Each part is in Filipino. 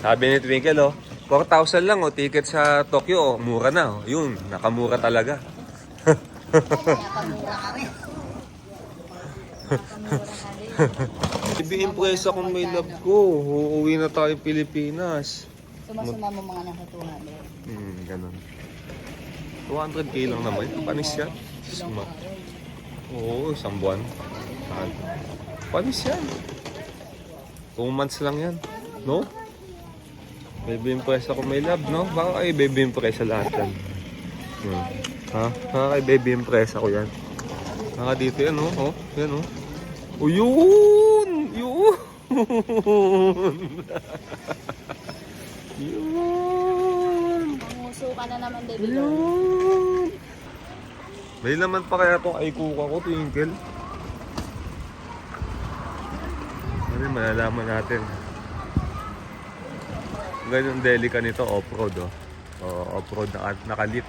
Sabi ni Twinkle, oh, 4,000 lang, oh, ticket sa Tokyo, oh, mura na, oh. Yun, nakamura talaga. Nakamura ka rin. Ibi-impresa kung may love ko. Uuwi na tayo Pilipinas. Sumasuma mo mga nasa 200. Ganun. 200k lang naman. Panis yan. Suma. Oo, isang buwan. Panis yan. 2 months lang yan. No? Baby impresa kung may love, no? Baka kay baby impresa lahat yan. Ha? Baka kay baby impresa ko yan. Baka dito yan, oh. Oh, yan, oh. Oh, yun! Yun! Yun! Panguso ka na naman, baby. Yun! May laman pa kaya itong ay kuka ko, Twinkle? Ano, malalaman natin. Ganyan deli ka nito, off-road, oh. Oh, off-road na nakalit.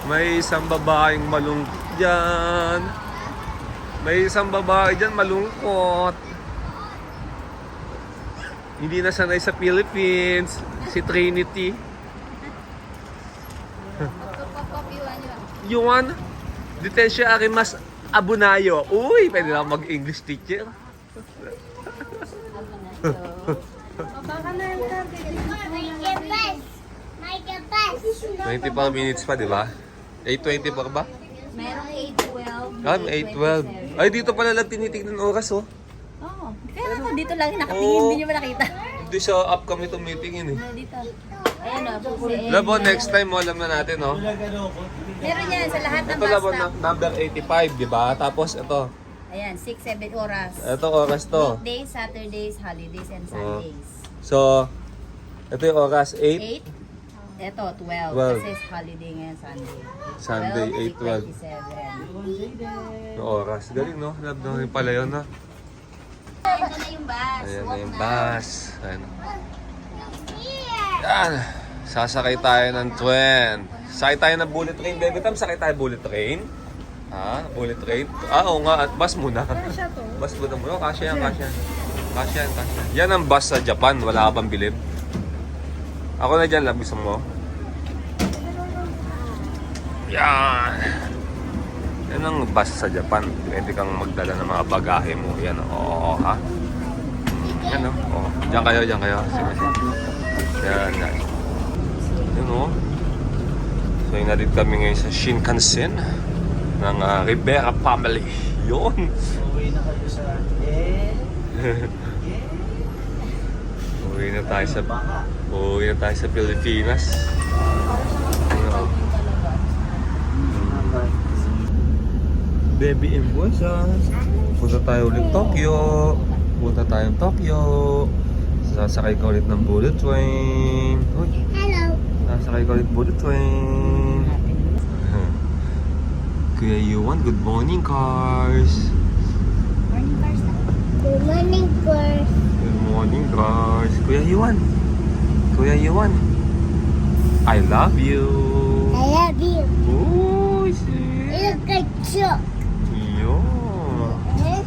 May isang babaeng malungkot dyan. May isang babae dyan malungkot. Hindi na sanay sa Philippines. Si Trinity. Yuan, Ditensya Arimas Abunayo. Uy, pwede na mag-English teacher. Baka na yung target. 24 minutes pa, di ba? 8:24 ba? Merong 8:12. 8:12. Ay, dito pala lang tinitignan oras, oh. Oo. Kaya ako dito lang nakatingin, hindi nyo ba nakita? Hindi sa app kami tumitingin, eh. Dito. Ayan o, pupuin. Labo, next time mo, alam na natin, oh. Meron yan sa lahat ng Ito bus labo, stop. number 85, di ba? Tapos ito. Ayan, 6-7 oras. Ito oras to. Weekdays, Saturdays, holidays, and Sundays. So, ito yung oras 8. 8. Ito, 12. 12. Kasi holiday ngayon, Sunday. Sunday, 8:12. 8:27. Yung oras. Galing, no? Love na rin pala yun, no? Ito na yung bus. Ayan na Walk yung na. bus. Ayan. Yan. Sasakay tayo ng twin. Sakay tayo ng bullet train. Baby Tam, sakay tayo bullet train. Ha? Bullet train? Ah, oo nga. At bus muna. Bus muna muna. Kasya yan, kasya. Kasya yan, kasya. Yan ang bus sa Japan. Wala ka pang bilib. Ako na dyan, love. Gusto mo? Yan. Yan ang bus sa Japan. Pwede kang magdala ng mga bagahe mo. Yan, oo, ha? Yan, o. Oh. Diyan kayo, diyan kayo. Sige, sige. Yan, yan. Yan, o. So, inalit kami ngayon sa Shinkansen ng Rivera family. Yun. Uwi na kayo sa Uwi na tayo sa Pilipinas. Ano? Baby Imbuesas. Punta tayo ulit Tokyo. Punta tayo Tokyo. Sasakay ka ulit ng bullet train. Uy. Hello. Sasakay ka ulit bullet train. Kuya Yuan, good morning cars. Morning cars na. Good morning, girls. Good morning cars. Kuya Yuan. Kuya Yuan. I love you. I love you. Uy, sis. Look at you. Iyo. Yes.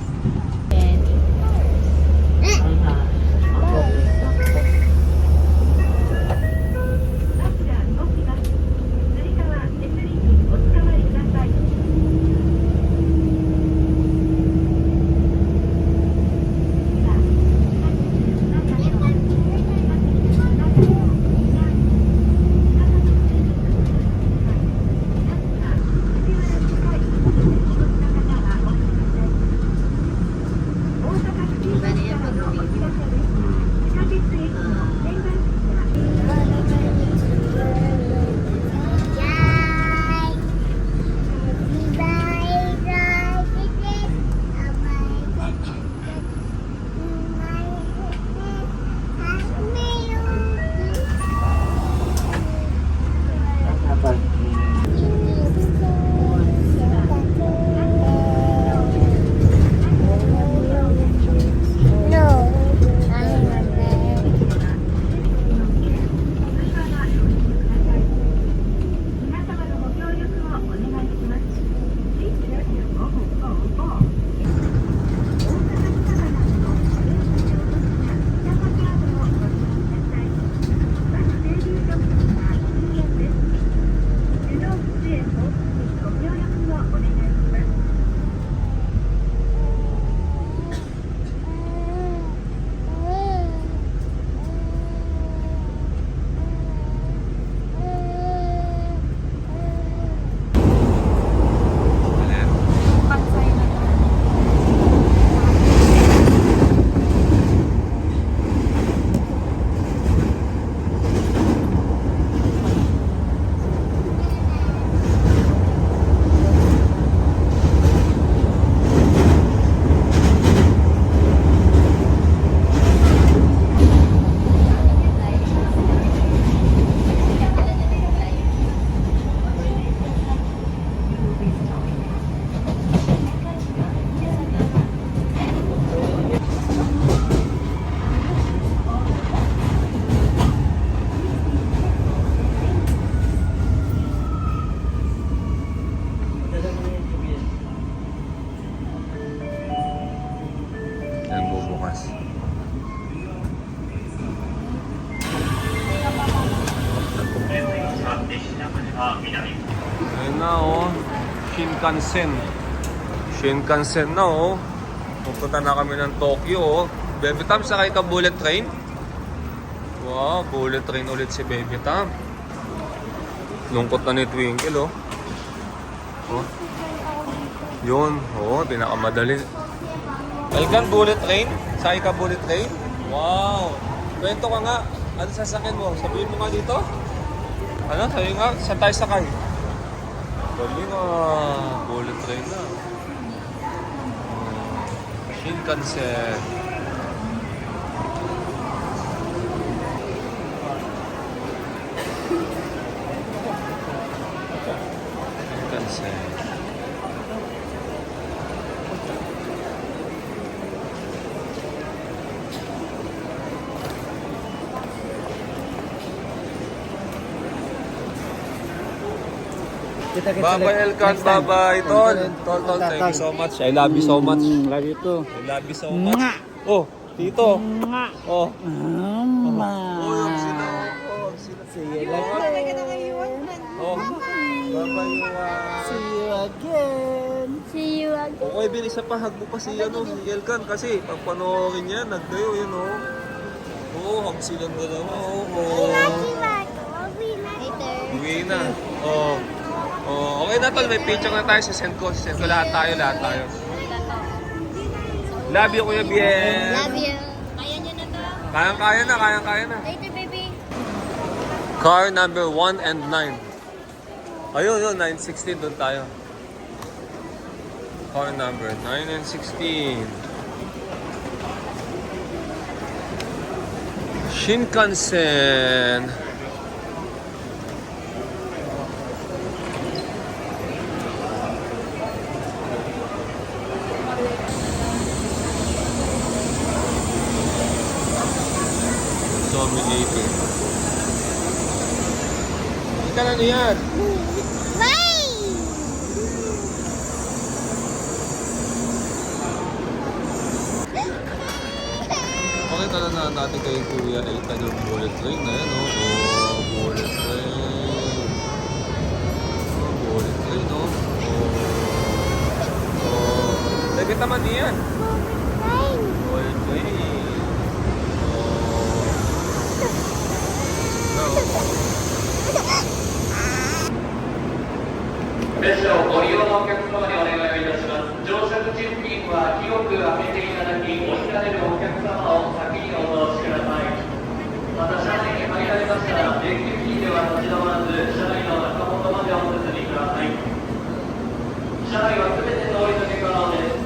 Bali yan, pag-review. Ayun na oh. Shinkansen. Shinkansen na oh. Pupunta na kami ng Tokyo oh. Baby Tam, sakay ka bullet train? Wow, bullet train ulit si Baby Tam. Lungkot na ni Twinkle oh. Oh. Yun, oh, pinakamadali. Elgan, bullet train? Sakay ka bullet train? Wow. Kwento ka nga. Ano sasakyan mo? Sabihin mo nga dito. Ano? Sabihin nga, saan tayo sakay? Dali nga. Bullet train na. Shinkansen. Shinkansen. Bye-bye, Elkan. Bye-bye, Tol. Tol, thank you so much. I love you so much. Love you too. I love you so much. Oh, Tito. Oh. Mama. Oh, yung sila. Oh, sila. See you again. Oh. Bye-bye, Yuan. See you again. See you again. Okay, bilis sa pahag mo pa si Elkan kasi pag panoorin niya, nagdayo yun, oh. Oo, hug silang dalawa, oh. Later. Uwi na. Oh. Oh, okay na tol, may picture na tayo. Send ko lahat tayo. Love you, Kuya Bien. Love you. Kaya nyo na to. Kayang-kaya na. Later, baby. Car number 1 and 9. Ayun, 916 doon tayo. Car number 9 and 16. Shinkansen. Dominating. Ika na niyan. Bye! Pakita na natin kay Kuya Ethan yung bullet train na yan, oh. Oh, bullet train. Oh, bullet train, oh. Oh. Lagit naman niyan. Bullet train. Oh. No. 列車をご利用のお客様にお願いをいたします。乗車口付近は広く開けていただき、降りられるお客様を先にお通しください。また車内に入られましたら、電気付近では立ち止まらず、車内の中元までお進みください。車内は全ての折り付け可能です。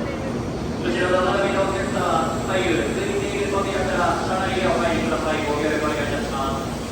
後ろの並びのお客様、左右ついている扉から車内へお入りください。ご協力お願いいたします。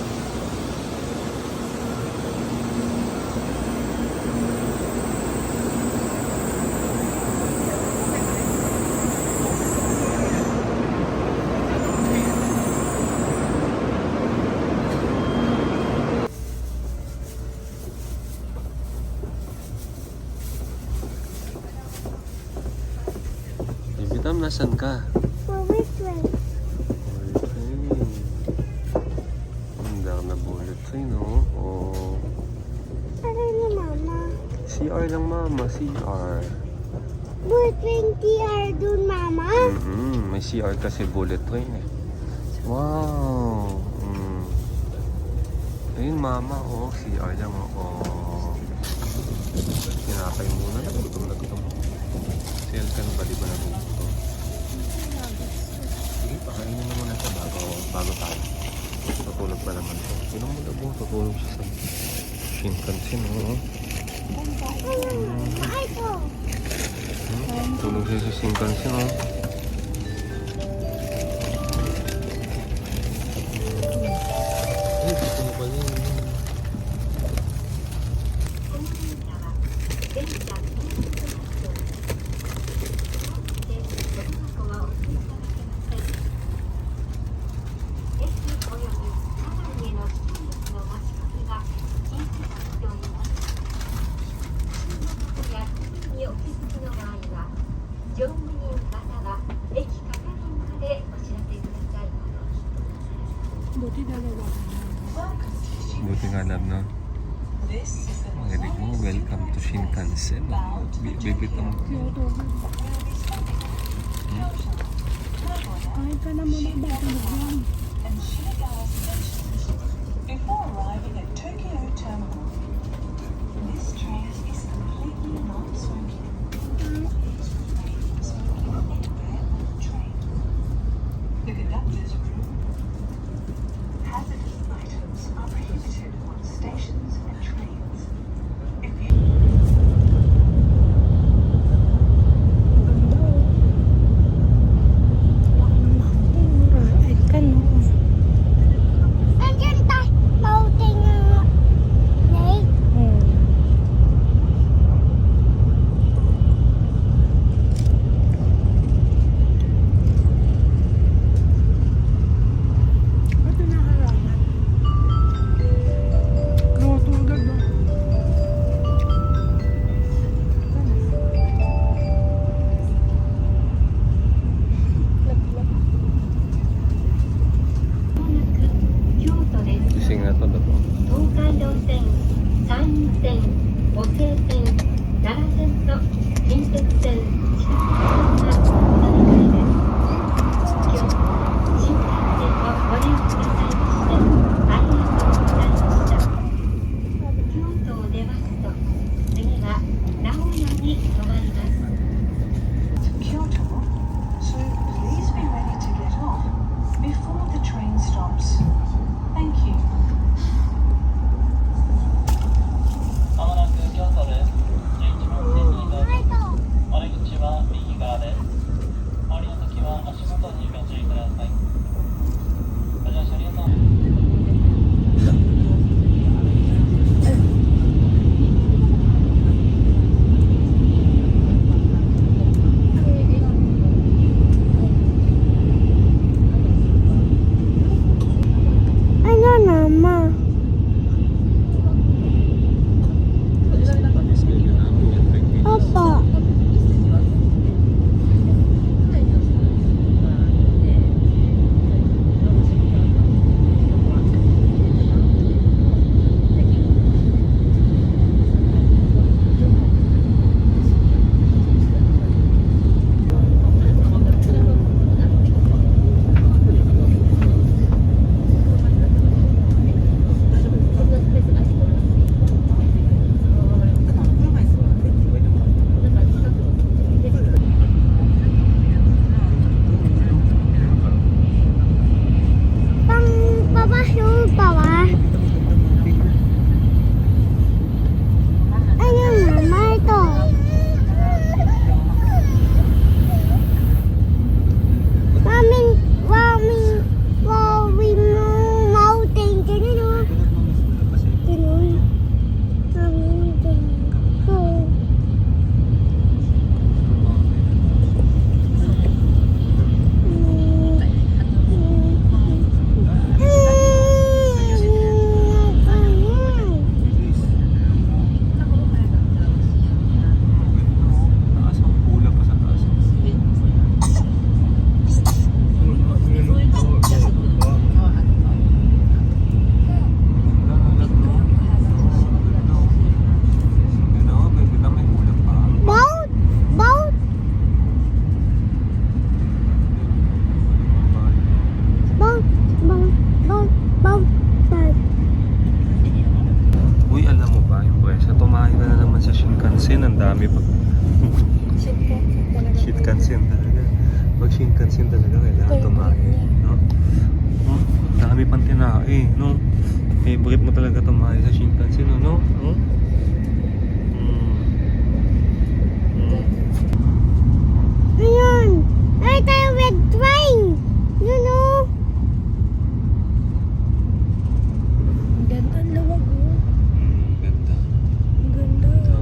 Bibitam, nasan ka? Bullet train. Bullet train. Ang dami na bullet train, oh. Oh. Ano ni Mama? CR lang, Mama. CR. Bullet train TR dun, Mama. May CR kasi bullet train, eh. Wow. Ayun, Mama. Oh, CR lang, oh. Kinakay muna. Gutom na gutom. Si Elkan ba, di ba nagugutom? Sige, pakainin mo muna siya bago tayo. Tutulog pa naman siya. Sino mo na buong tutulog siya sa Shinkansen, oh. Ay ko. Tulog siya sa Shinkansen, oh. Ay, gusto mo ba yun? Buti nga alam, no? Marinig mo, welcome to Shinkansen. Bibitang Kahit ka na muna ba? Before arriving at Tokyo Terminal, this train is completely non-smoking. Smoking anywhere on the train. The conductor's room. Hazardous items are prohibited on stations and trains. If you Nandiyan tayo. Mountain lake. Ito na harangan. Natulog na. gising na to. 東海道線、山陰線、湖西線、奈良線と近鉄線、四国線が乗り換えです。今日も新幹線をご利用くださいましてありがとうございました。京都を出ますと、次は名古屋に停まります。 Kyoto, so please be ready to get off before the train stops. Thank you. まもなく京都です。11番線に移動です。お出口は右側です。降りの時は足元にご注意ください。ご乗車ありがとう。 Ano naman? Opo. Pang papasok pa ba? Ano naman ito? Wawin mo mountain. Ganun o. Ganun. Mountain. So, Taas ang pula pa sa taas. May ulap pa. boat? Boat? Boat? Boat? Boat? Boat? Boat? Uy, alam mo ba yung presyo? Tumahay ka na naman sa Shinkansen. Ang dami pa. Shinkansen talaga. Pag Shinkansen talaga, kailangan tumahay. No? Dami pang tinahe, no? Favorite mo talaga tumahay sa Shinkansen, no? No? Ayun! Ay, tayo red train! Yun o! Ang ganda, ang lawag o. Ganda. Ang ganda. Ito,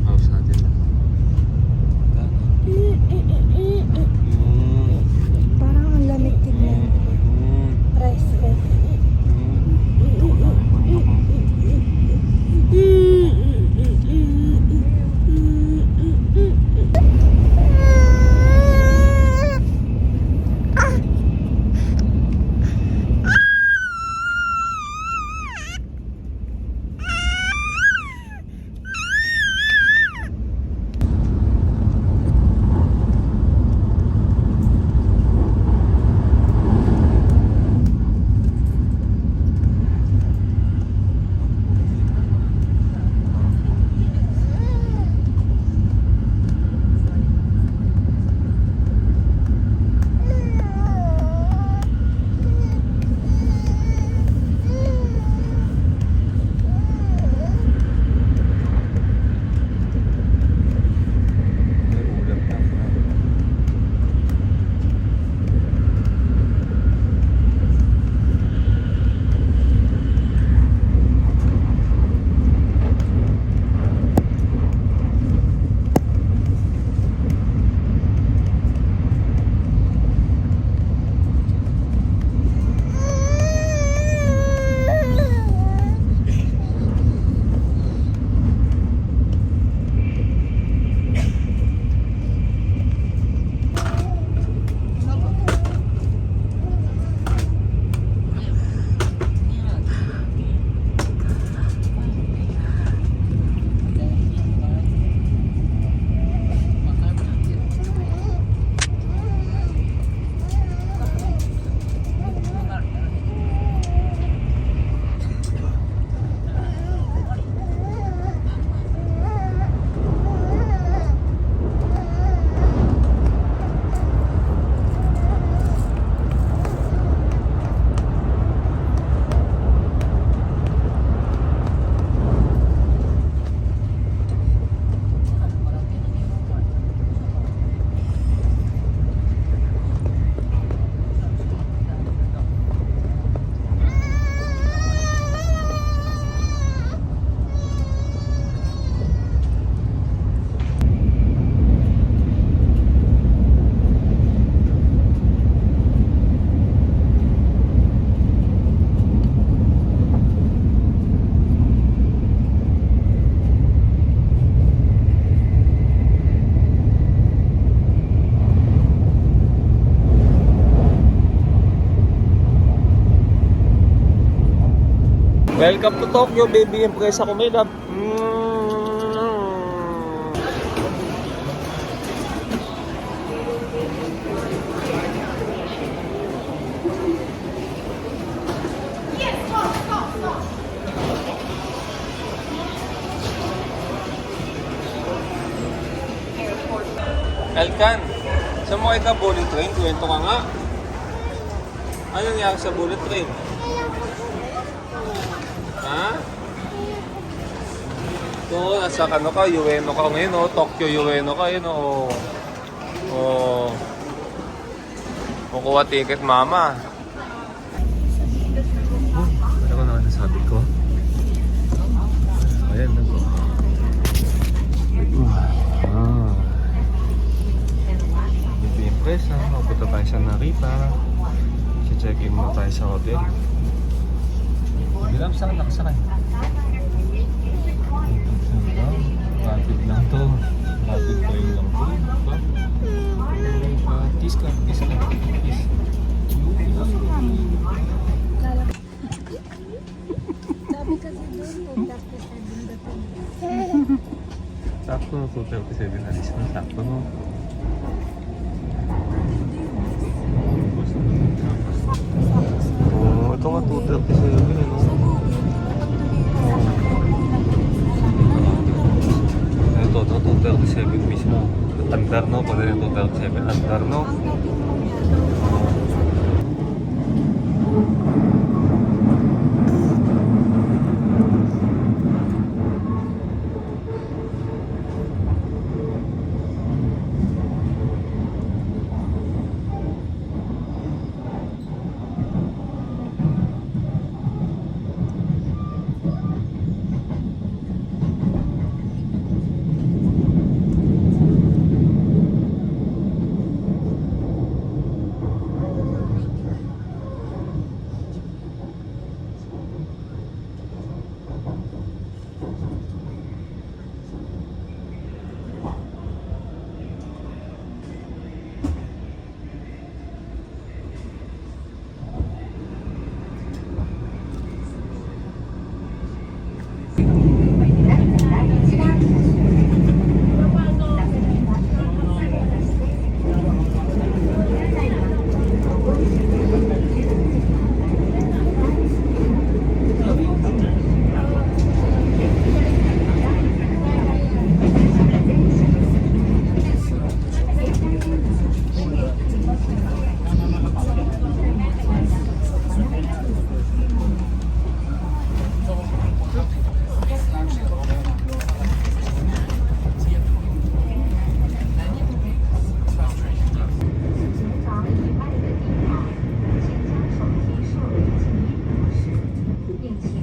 house natin na. Parang ang lamig tingnan. Presko. Welcome to Tokyo, baby. Empresa Comida. Elkan, saan mo kayo ka bullet train? Kwento ka nga. Ano nangyari sa bullet train? Ha? So, nasa ano ka, Ueno ka ngayon, oh. Tokyo Ueno ka, yun, oh. Oh. Kukuha ticket, mama. Ano ko na nasabi ko? Ayan, nako. Baby Empresa, mapunta tayo sa Narita. Check-in muna tayo sa hotel. Bilang saan nakasakay? Rapid lang to. Rapid train lang to. Kiss ka, kiss ka. Kiss. Sabi kasi doon, punta ko sa dindating. Sakto na 2:37 alis na. Sakto no. Oh, ito nga 2:37 no. Ito, 2:37 mismo. Andar no, pala yung 2:37. Andar no.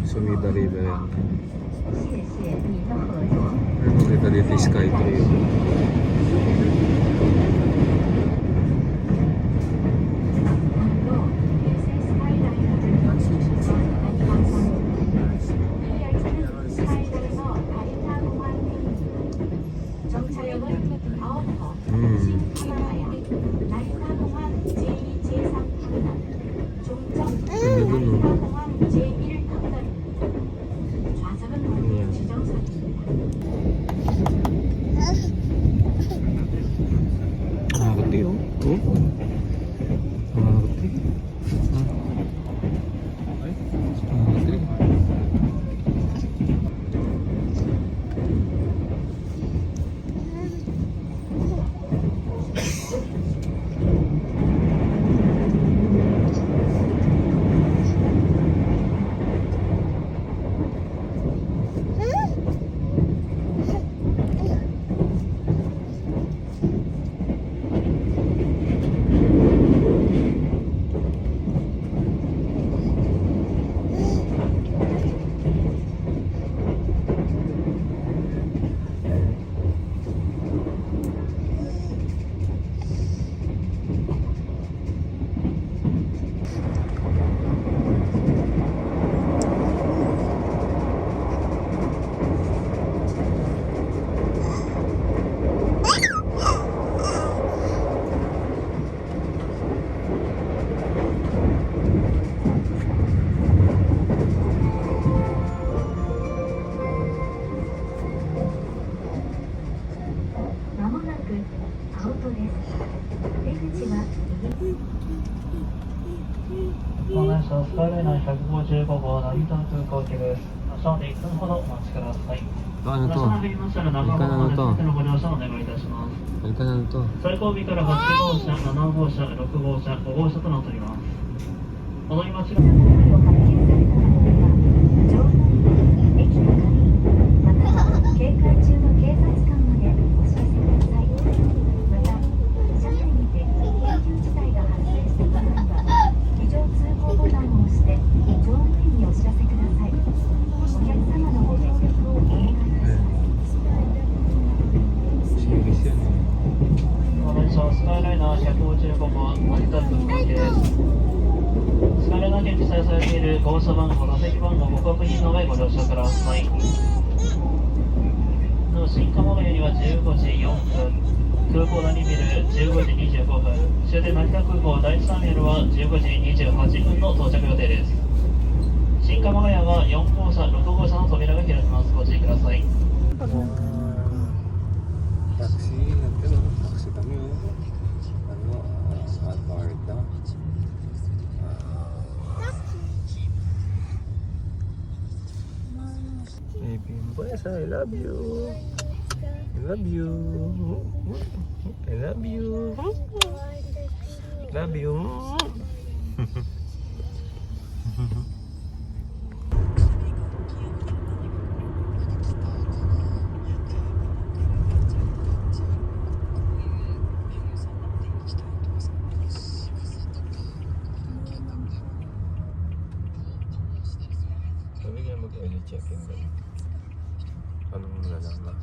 Sumida River yan. Ano kita dito yung Sky Trail. Ganda dun, no? Ayan. スカイライナー155号成田空港行きです。発車まで1分ほどお待ちください。 Ano 発 to? 車が減りましたら中いかなのと本まで全てのご乗車お願いいたします。 Halika na to. 最後尾から8号車、7号車、6号車、5号車となっております。戻り待ちが発見された方は乗務員、駅係員、または警戒中の警察官までお知らせください。また、車内にて緊急事態が発生した場合は非常通報ボタンを押して乗務員にお知らせください。お客様のご協力をお願いいたします。 Service yan. お願いします。スカイライナー155号成田空港行きです。スカイライナー券に記載されている号車番号、座席番号ご確認の上ご乗車ください。新鎌ヶ谷には15時4分、空港第2ビル15時25分、終点成田空港第1ターミナルは15時28分の到着予定です。新鎌ヶ谷は4号車、6号車の扉が開きます。ご注意ください。 Taxi kami Alvarda. Baby Empresa, I love you. I love you. I love you. Love you. Sabi nga mag-early check-in ba? Anong nalala?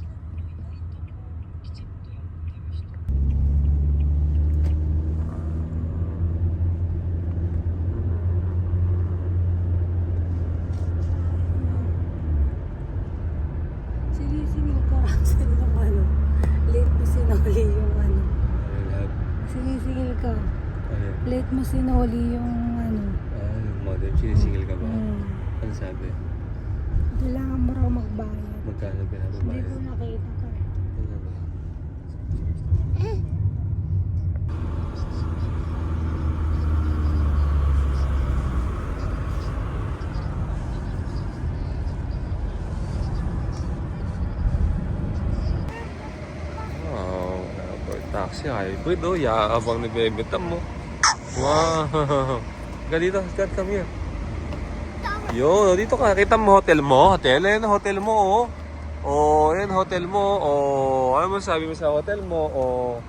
Sinisingil ka kasi ng ano. Late mo sinuli yung ano. Sinisingil ka. Late mo sinuli yung ano. Yung model, sinisingil ka ba? Ano sabi? Kailangan mo raw magbayad. Magkano Hindi pinababayad? ko nakita ka. Ano ba? Wow, airport taxi hybrid oh, yaabang ni Bebe Tam mo. Wow. Ganito, come here. Yo, dito ka. Kita mo hotel mo? Hotel? Ayan hotel mo, oh. Oh, ayan hotel mo. Oh, ano mo sabi mo sa hotel mo? Oh.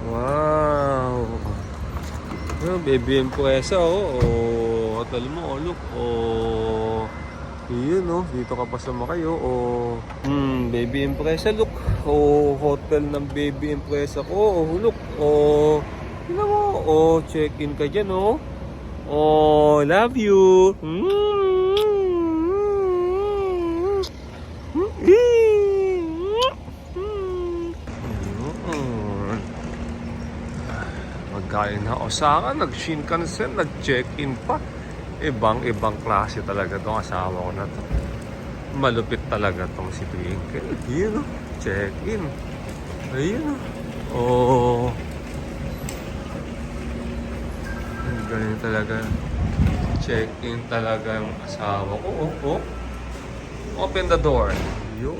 Wow. Oh, Baby Empresa, oh. Oh, hotel mo, oh. Look, oh. Yun, oh. Dito ka pa sumakay, oh. Baby Empresa, look. Oh, hotel ng Baby Empresa ko. Oh, look. Oh. Tignan mo. Oh, check-in ka dyan, oh. Oh, love you. Magkain na Osaka, nag-Shinkansen, nag-check-in pa. Ibang klase talaga itong asawa ko na to. Malupit talaga itong si Twinkle. Yun o, check-in. Ayun o. Oh. Ganyan talaga. Check-in talaga yung asawa ko. Oh. Open the door. Yun.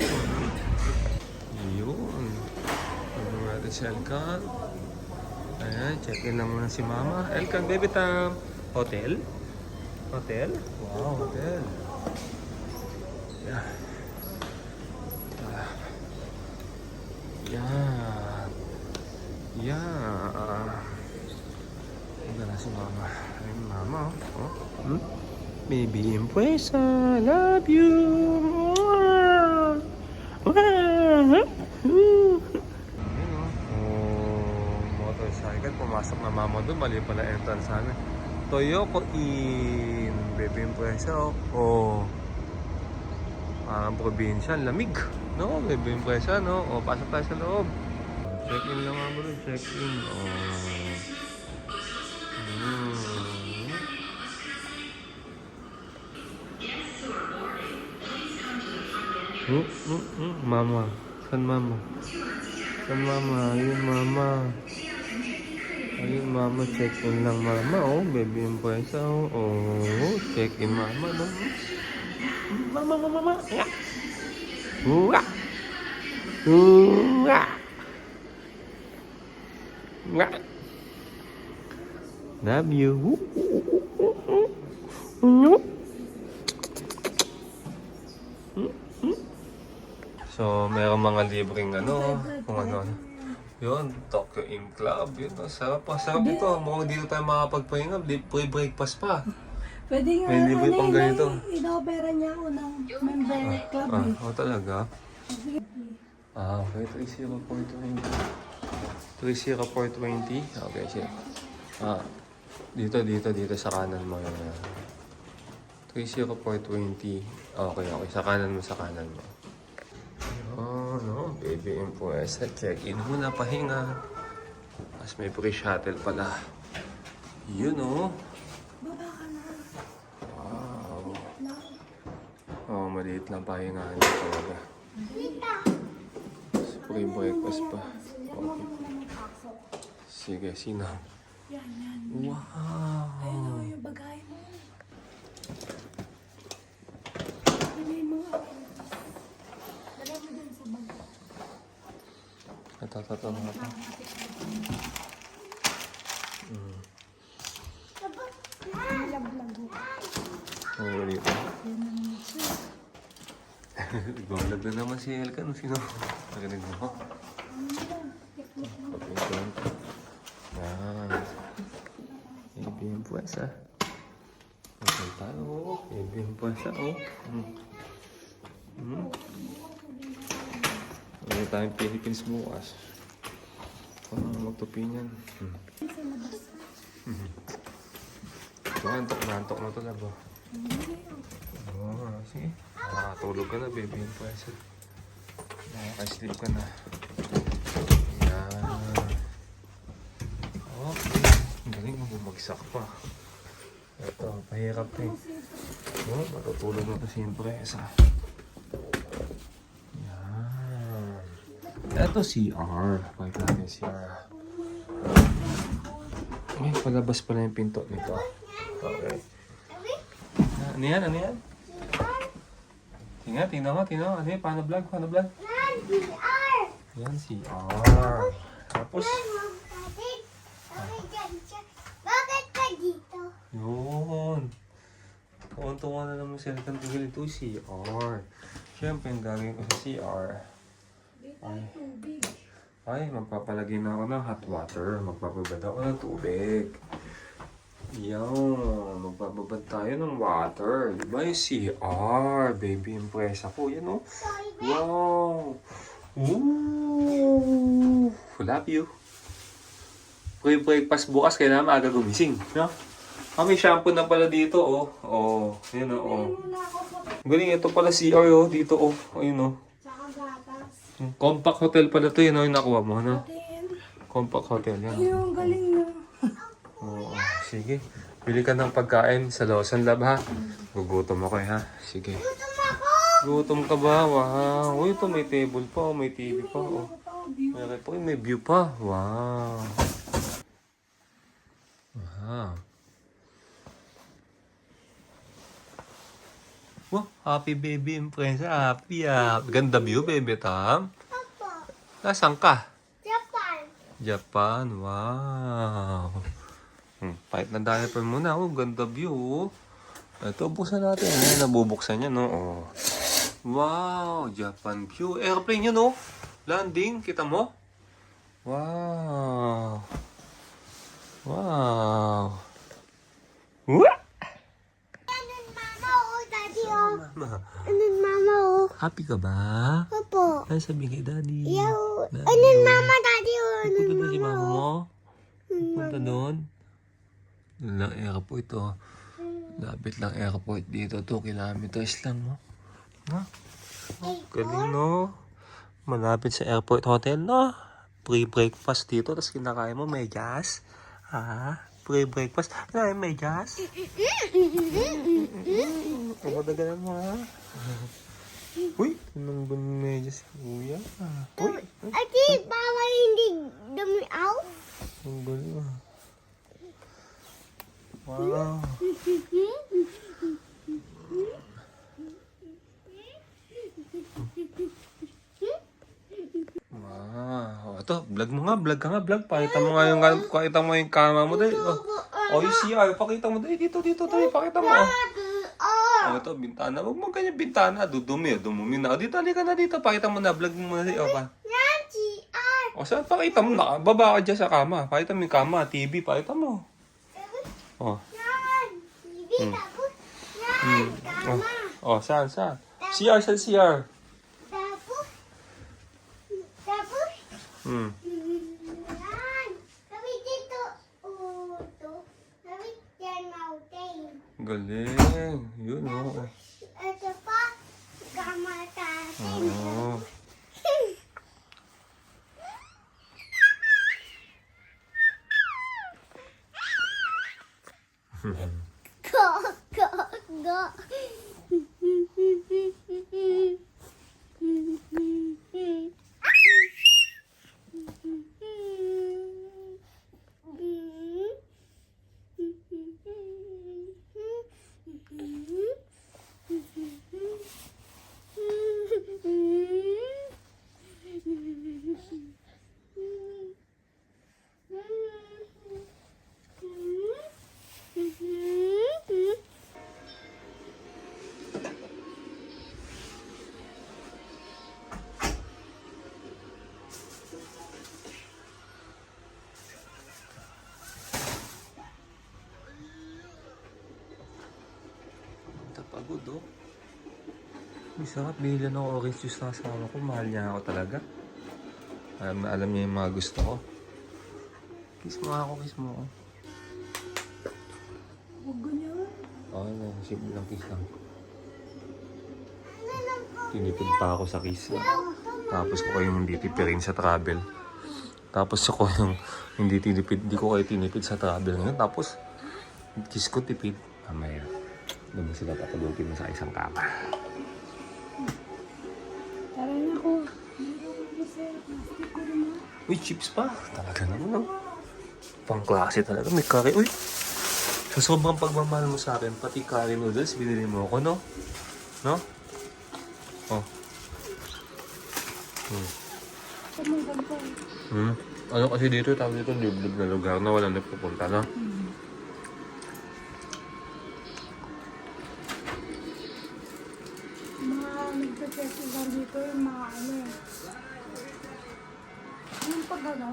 Ano natin si Elkan. Ayan, check-in lang muna si Mama. Elkan, Baby Tam. Hotel? Hotel? Wow, hotel. Yeah. Ito na si Mama. Ayun, Mama. Oh. Baby Empresa, love you. Motorcycle, pumasok na Mama doon. Mali pala entrance sana. Toyoko in Baby Empresa. Oh. Parang probinsya, lamig. No, Baby Empresa, no? O, pasok tayo sa loob. Check-in lang ako doon, check-in. Mama. San Mama? San Mama? Yun, Mama. Ayun, mama, check in lang, mama. Oh, baby yung pwesa. Oh, check in, mama. No? Mama. Yeah. Uwa. Uwa. Uwa. Love you. So, mayroong mga libreng kung ano. Yun, Tokyo Inn Club. Yun, sarap ito. Mukhang dito tayo makapagpahinga. Free breakfast pa. Pwede nga, May libre pang ganito. Inopera niya ako ng member club eh. Talaga? Okay, 30420. 30420. Okay, sige. Dito sa kanan mo yun. 30420. Okay, sa kanan mo. Baby Impuesa. Check-in muna, pahinga. Tapos may free shuttle pala. Yun, oh. Wow. Maliit lang pahingahan niya talaga. Free breakfast pa. Okay. Sige, sino? Yan. Wow. Ayun, yung bagay mo. May mga dala mo dun sa bagay. Ito. Ay, dito. Gumlag na naman si Elkan. Sino? Narinig mo? Yan. Baby yung puwesa. Okay tayo. Baby yung puwesa. Ano tayong Philippines bukas? Magtupi niyan. Nantok na ito, labo. Sige. Nakatulog ka na, baby yung puwesa. Nakaka-sleep ka na. Yan. Okay. Galing mo bumagsak pa. Ito, pahirap eh. Matutulog na ito siyempre. Yan. Ito CR. Pakita natin CR. Ay, palabas pala yung pinto nito. Okay. Ano yan? Tingnan mo. Ano yan? Paano vlog? Yan, CR. Tapos, Bakit ka dito? yun. Tuwan-tuwa na naman sila kang tigil ito, CR. Siyempre, ang gagawin ko sa CR. Ay, magpapalagay na ako ng hot water. Magpapabad ako ng tubig. Yan. Magpapabad tayo ng water. Diba yung CR? Baby Impresa po. Yan, oh. Wow. Ooh. Love you. Free breakfast bukas. Kailangan maaga gumising. No? May shampoo na pala dito, oh. Oh. Yan, oh. Galing, ito pala CR, oh. Dito, oh. Ayun, oh. Compact hotel pala to, yun, yung nakuha mo, no? Compact hotel, yan. Yung galing nyo. Oo, sige. Bili ka ng pagkain sa Lawson Lab, ha? Gugutom ako, ha? Sige. Gutom ka ba? Wow. Uy, ito may table pa, may TV pa, oh. May view pa. Wow. Wow. Wow, happy baby Impresa. Happy, Ganda view, baby Tam. Opo. Nasaan ka? Japan. Wow. Pahit na diaper muna. Oh, ganda view. Oh. Ito, buksan natin. Ayan, nabubuksan yan, no? Oh. Wow, Japan view. Airplane yun, no? Landing, kita mo? Wow. Wah. Anong mama o, daddy o? Anong mama o? Happy ka ba? Opo. Ay, sabi kay daddy. Yaw. Anong mama, daddy o? Punta Anong ba si mama mama o? mo? Punta doon? Doon lang airport, oh. Lapit lang airport dito. 2 kilometers lang, no? Ha? Galing, no? Malapit sa airport hotel, no? Free breakfast dito, tapos kinakain mo medyas. Ha? Free breakfast. Kinain medyas? Kapatagalan mo, ha? Uy, anong ba medyas, kuya? Uy, Ati, bawal hindi dumiaw? ang galing, ha? Wow. Wow. Ito, vlog mo nga, vlog ka nga, vlog. Pakita mo nga yung kama mo dali. Oh, yung CR, pakita mo dali. Dito, dali, pakita mo. Oh, ito, bintana. Huwag mo ganyan bintana. Dudumi na. Dito, halika na dito. Pakita mo na, vlog mo muna. O, pa. O, saan pakita mo? Nakababa ka dyan sa kama. Pakita mo yung kama, TV, pakita mo. Oh. Oh, saan? CR, saan CR? Hmm. Galing. Yun, oh. Ito pa, kamatasin. Oo. Go. Pagod, oh. May sarap. Bili ng orange juice na kasama ko. Mahal niya ako talaga. Alam niya yung mga gusto ko. Kiss mo ako, kiss mo ako. Huwag ganyan. Okay na, simple lang kiss lang. Tinipid pa ako sa kiss. Tapos ko kayong hindi tipirin sa travel. Tapos ako yung hindi ko kayo tinipid sa travel ngayon. Tapos, kiss ko tipid. Mamaya. Doon sila patulugin mo sa isang kama. Tara na ko. Uy, chips pa. Talaga naman, no? Pang-klase talaga. May curry. Uy! Sa sobrang pagmamahal mo sa akin, pati curry noodles, binili mo ako, no? No? Oh. Ano kasi dito, tawag dito, liblib na lugar na walang nagpupunta, no? Nagpe-festival dito yung mga ano eh. Yung pag ano?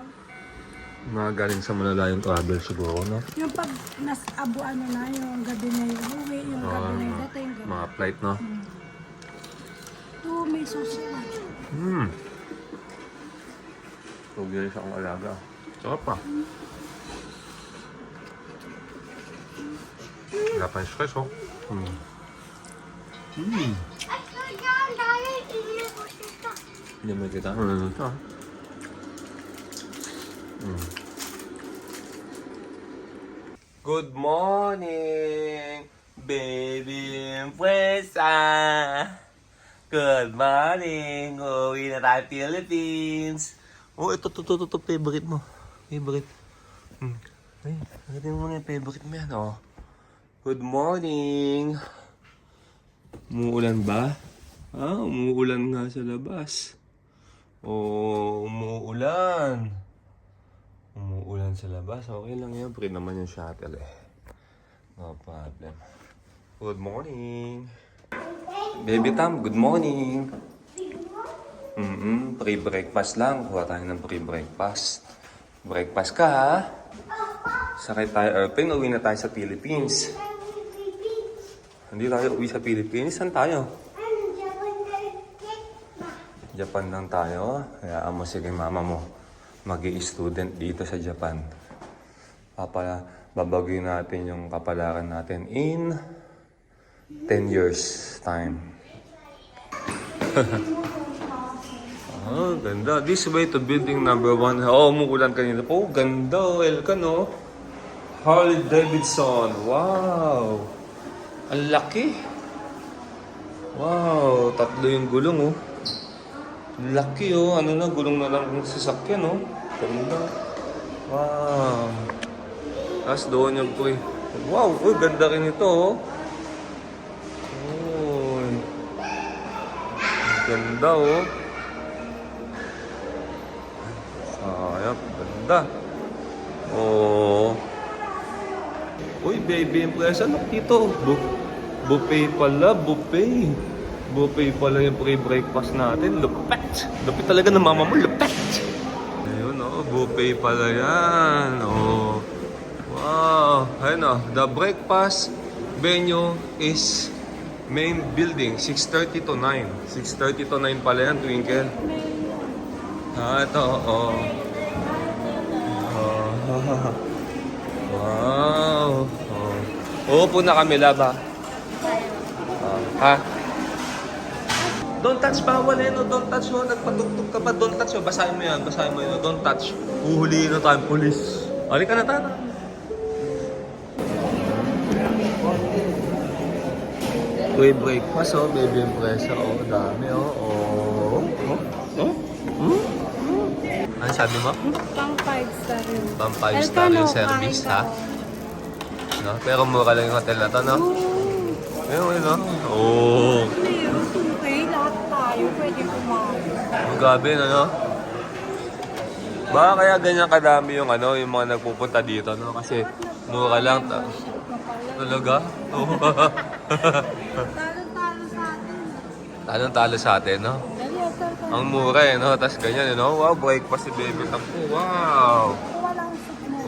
Mga galing sa malalayong travel siguro, no? Yung pag ano na, yung gabi na yung uwi, yung gabi na yung dating. Mga flight, no? Ito, may susunod. Tugi sa akong alaga. Sarap pa. Wala pa yung stress, oh. Hindi mo kita. Ito. Good morning, baby Puesa. Good morning. Uwi na tayo Philippines. Oh, ito, favorite mo. Favorite. Ay, natin mo na yung favorite mo yan, oh. Good morning. Umuulan ba? Umuulan nga sa labas. Oh, umuulan. Umuulan sa labas. Okay lang yan. Free naman yung shuttle eh. No problem. Good morning. Baby Tam, good morning. Pre-breakfast lang. Kuha tayo ng pre-breakfast. Breakfast ka ha? Sakay tayo airplane. Uwi na tayo sa Philippines. Hindi tayo uwi sa Philippines. Saan tayo? Japan lang tayo. Kaya mo sige mama mo. Mag-i-student dito sa Japan. Babaguhin natin yung kapalaran natin in 10 years time. Oh, ganda. This way to building number 1. Oh, umuulan kanina po. Ganda. Welcome, no? Harley Davidson. Wow. Ang laki. Wow. 3 yung gulong, oh. Laki, oh. Ano na, gulong na lang kung sasakyan, oh. Ganda. Wow. Tapos doon yung Wow, uy, ganda rin ito, oh. Uy. Ganda, oh. Sayap, ganda. Oh. Uy, baby impresa, look dito. Buffet pala, buffet. Buffet pala yung pre-breakfast natin. Lupet. Lupit talaga ng mama mo, lupet. Ayun, oh, buffet pala yan. Oh. Wow. Ayun, oh, the breakfast venue is main building, 6:30 to 9. 6:30 to 9 pala yan, Twinkle. Ito, oh. Wow. Uupo na kami, laba. Ha? Don't touch, bawal eh, no? Don't touch, no? Nagpatugtog ka pa, don't touch, no? Basahin mo yan, no? Don't touch. Uhulihin na tayong pulis. Halika na, tata. Uy, breakfast, oh. Baby impresa, oh. Dami, oh. Oh. Ano sabi mo? Pang 5-star yun. Pang 5-star yung service, ha? No? Pero mura lang yung hotel na to, no? Ayun, no? Oh. Okay, lahat tayo pwede kumain. Ang gabi, no? Baka kaya ganyan kadami yung ano, yung mga nagpupunta dito, no? Kasi mura lang. Talaga? Oo. Talo-talo sa atin. Talong-talo sa atin, no? Ang mura eh, no? Tapos ganyan, no? Wow, breakfast si Baby Tampo. Wow!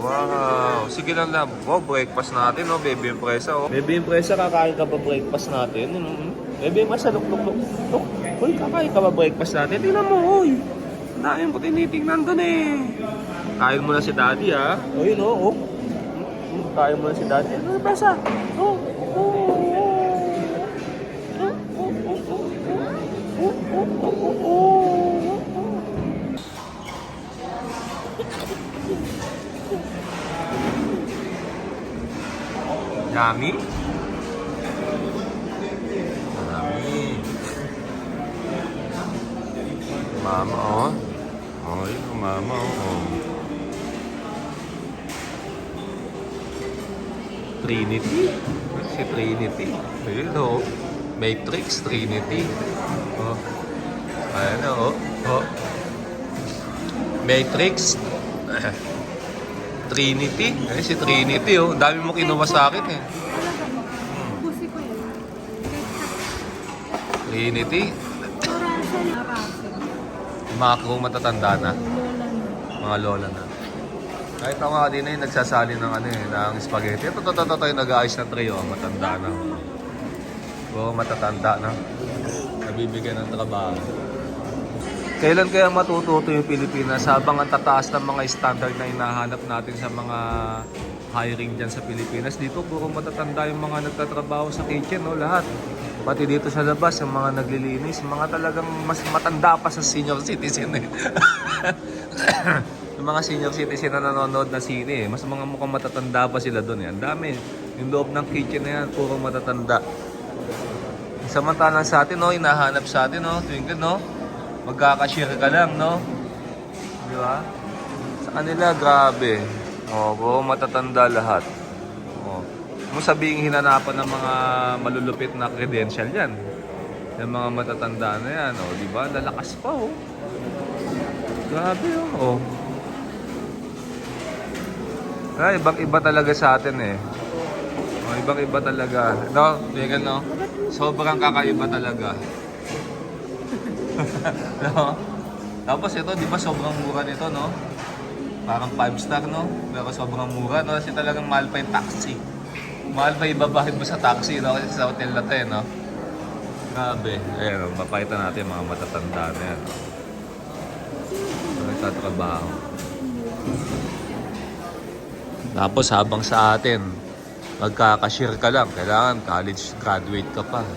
Wow! Sige lang lang. Wow, breakfast natin, no? Baby Impresa, oh. Baby Impresa, kakain ka pa breakfast natin? Baby Impresa, look. Uy, kakain ka pa breakfast natin? Tingnan mo, uy. Dahil mo tinitingnan doon eh. Kain mo na si Daddy, ha? O, yun, oh. Kain mo na si Daddy. Baby Impresa. Oh. Yummy? Yummy. Mama, oh. Oh, yun, mama, oh. Trinity. Si Trinity. Ayun, oh. Matrix, Trinity. Oh. Ayan, oh. Oh. Matrix. Trinity. Eh, si Trinity, oh. Ang dami mo kinuha sa akin, eh. Pusi ko yun. Trinity. Russell. Mga crew matatanda na. Mga lola na. Kahit ako nga din eh, nagsasali ng ano eh, ng spaghetti. Ito yung nag-aayos na trio. Matanda na. Oo, matatanda na. Nabibigyan ng trabaho. Kailan kaya matututo yung Pilipinas habang ang tataas ng mga standard na hinahanap natin sa mga hiring dyan sa Pilipinas? Dito puro matatanda yung mga nagtatrabaho sa kitchen, no? Lahat. Pati dito sa labas, yung mga naglilinis, mga talagang mas matanda pa sa senior citizen eh. Yung mga senior citizen na nanonood na sine eh, mas mga mukhang matatanda pa sila doon eh. Ang dami. Yung loob ng kitchen na yan, puro matatanda. Samantalang sa atin, no? Hinahanap sa atin, no? Twinkle, no? Magkakashare ka lang, no? Di ba? Sa kanila, grabe. O, puro matatanda lahat. O, mo sabihing hinanapan ng mga malulupit na credential yan. Yung mga matatanda na yan, o, di ba? Lalakas pa, o. Grabe, o. Ay, ibang-iba talaga sa atin, eh. O, ibang-iba talaga. No? Tingnan, no? Sobrang kakaiba talaga. No? Tapos ito, di ba sobrang mura nito, no? Parang 5-star, no? Pero sobrang mura, no? Kasi talagang mahal pa yung taxi. Mahal pa ibabahid mo sa taxi, no? Kasi sa hotel na to, no? Grabe. Ayan, mapakita natin yung mga matatanda na yan. Nagtatrabaho. Tapos habang sa atin, magkakashare ka lang. Kailangan college graduate ka pa.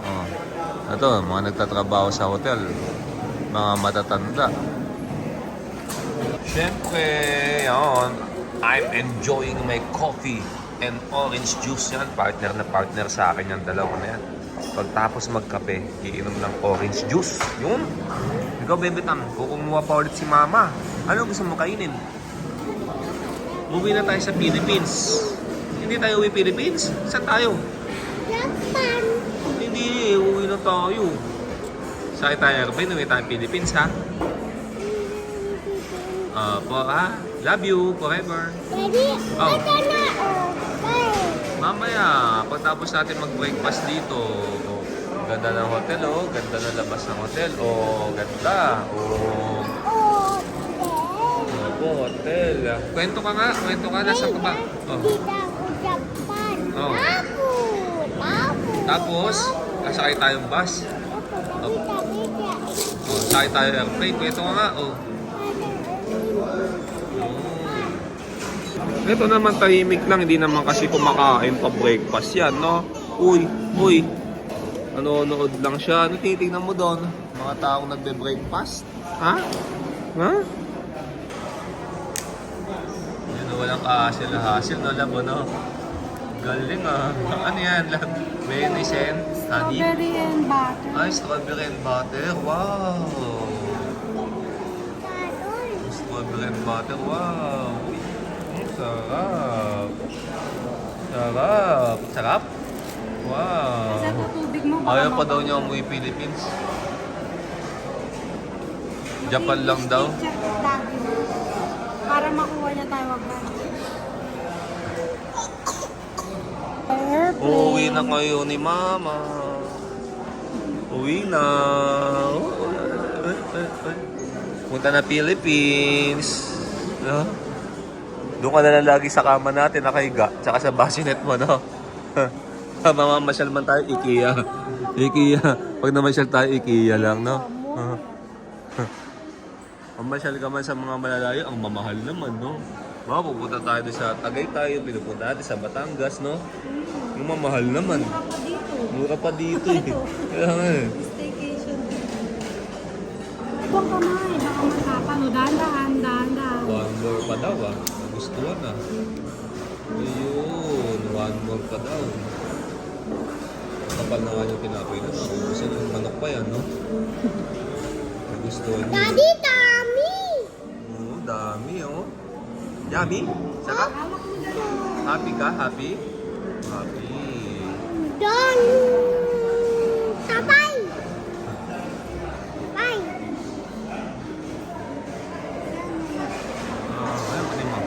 Oh. Ito, mga nagtatrabaho sa hotel, mga matatanda. Siyempre, yun, I'm enjoying my coffee and orange juice yan. Partner na partner sa akin yung dalawa na yan. Pagtapos magkape, iinom ng orange juice. Yun. Ikaw, Baby Tam, kukumuha pa ulit si Mama. Ano gusto mo kainin? Uwi na tayo sa Philippines. Hindi tayo uwi Philippines. Saan tayo? Japan. Hindi, uwi na tayo. Sakay tayo airplane, uwi tayo Philippines, ha? Po, ha? Love you forever. Daddy, Oh. ito na. Okay. Mamaya, pagtapos natin mag-breakfast dito, ganda ng hotel, oh. Ganda ng labas ng hotel, oh. Ganda, oh. Opo, hotel. Kwento ka nga, nasa ka ba? Oh. Dito ako Japan. Oh. Tapos, sakay tayong bus. Oh, sakay tayo airplane. Kwento ka nga, oh. Ito naman tahimik lang, hindi naman kasi kumakain pa breakfast yan, no? Uy, nanonood lang siya. Ano titignan mo doon? Mga taong nagbe-breakfast? Ha? Ha? Yan, walang hassle, no? Alam mo, no? Galing, ah. Ano yan? Mayonnaise and honey? Strawberry and butter. Ay, strawberry and butter. Wow! Strawberry and butter. Wow! Uy, sarap! Sarap? Wow! Sa tubig mo. Ayaw pa daw niya umuwi Philippines. Japan lang daw. Para makuha niya tayo wag. Airplane. Uuwi na kayo ni Mama. Uwi na. Punta na Philippines. No? Doon ka na lang lagi sa kama natin nakahiga. Tsaka sa bassinet mo, no? Mamamasyal man tayo, IKEA. Pag namasyal tayo, IKEA lang, no? Mamasyal ka man sa mga malalayo, ang mamahal naman, no? Pupunta tayo doon sa Tagaytay, pinupunta natin sa Batangas, no? Yung mamahal naman. Mura pa dito, eh. Kaya nga, eh. Staycation dito. Ibang kamay, baka matapang. Dahan-dahan. One more pa daw, ah. Nagustuhan, ah. Ayun, one more pa daw. Kapal na nga yung tinapay na. Gusto yung manok pa yan, no? Nagustuhan niya. Daddy, dami. Oo, dami, oh. Yummy? Sarap? Happy ka? Happy? Happy. Don. Sabay. Bye. Ayaw pa din mo.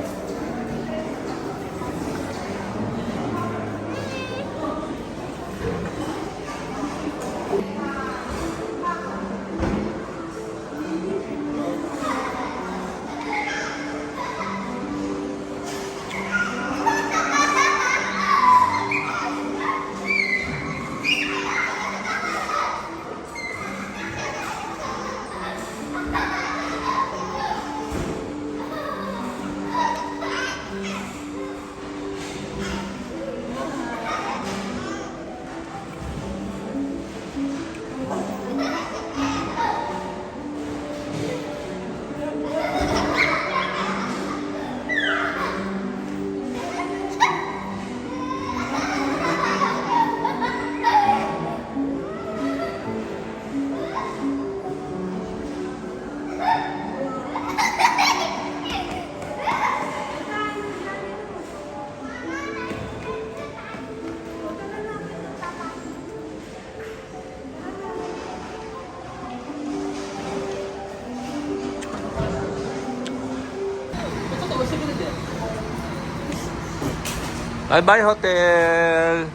Bye-bye hotel!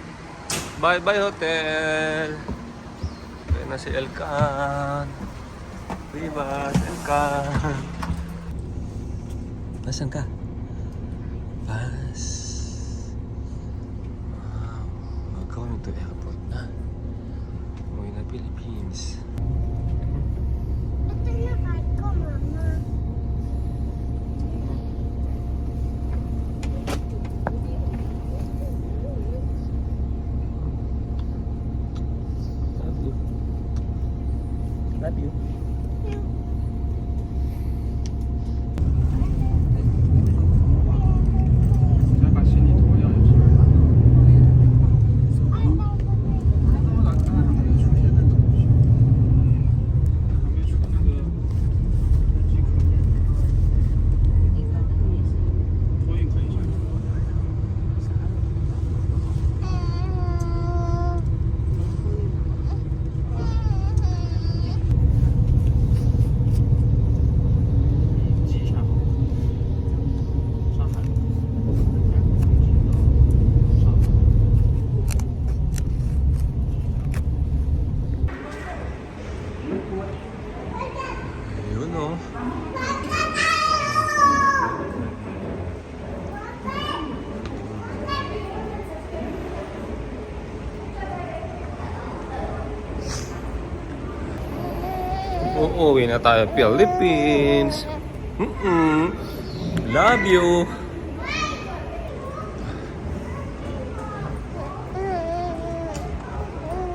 Bye-bye hotel! Kaya na si Elkan. Viva, Elkan! Nasaan ka? Bus. Wow. We're going to airport na. Uwi na Philippines. Ito na kahit ko, Mama. Love you. Uuwi na tayo Philippines. Love you.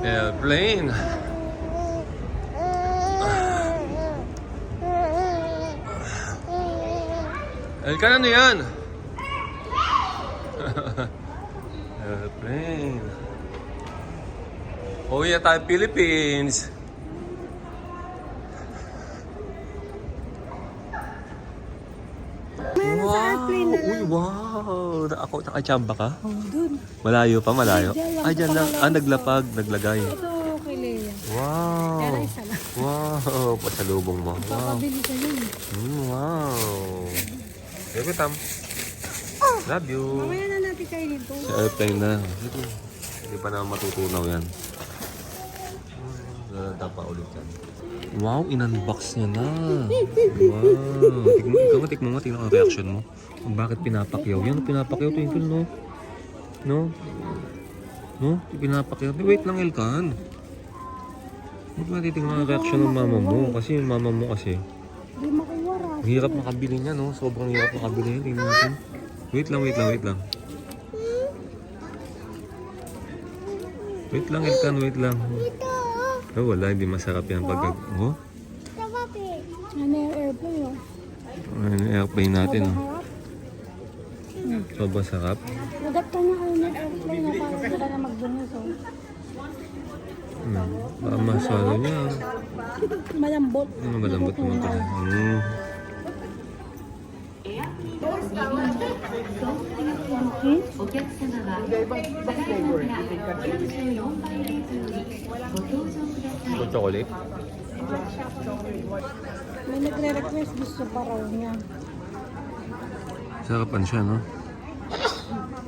Airplane. Elkan, ano yan? Airplane. Uwi na tayo Philippines. Wow! Uy, wow! Ako, nakachamba ka? Oh, dun. Malayo pa, malayo. Diyan lang, Ay, dyan lang. papalayo. Ah, naglapag, naglagay. Ito kay Lea. Wow! Pero isa lang. Wow! Pasalubong mo. Wow! Papabili sa yun. Wow! Baby Tam. Love you. Mamaya na natin kayo dito. Sa airplane na. Sige. Hindi pa naman matutunaw yan. Dadapa ulit yan. Wow, in-unbox niya na. Wow. Tingnan mo, tingnan ang reaction mo. Kung bakit pinapakyaw. Yan, pinapakyaw. Twinkle, no? No? No? Pinapakyaw. Wait lang, Elkan. Huwag natin tingnan ang reaction ng mama mo. Kasi yung mama mo kasi, Hindi makuwara. ang hirap makabili niya, no? Sobrang hirap makabili niya. Tingnan natin. Wait lang. Wait lang, Elkan. Wait lang. Oh, wala. Hindi masarap yan pag... Oh? Ano yung airplane oh? Ano yung airplane natin, oh. Harap. Sobrang sarap. Nagat ka niya kayo ng airplane na para hindi ka na magdunas oh. Baka masalo niya. Malambot. Ano malambot naman pala. Ito chocolate? May nagre-request gusto pa raw niya. Sarapan siya, no?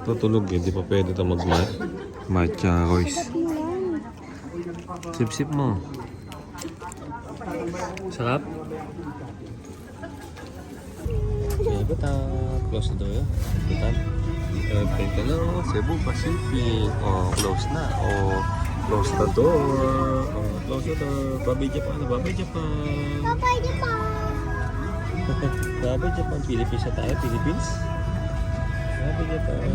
Tutulog eh. Di pa pwede ito mag-matcha Royce. Ano lang? Sip-sip mo. Sarap? Close na daw yan. Airplane ka na. Cebu Pacific. Oh, close na. Oh, close the door. Oh, close the door. Babay Japan. Babay Japan. Bye-bye, Japan. Babay Japan. Philippines na tayo. Philippines. Babay Japan.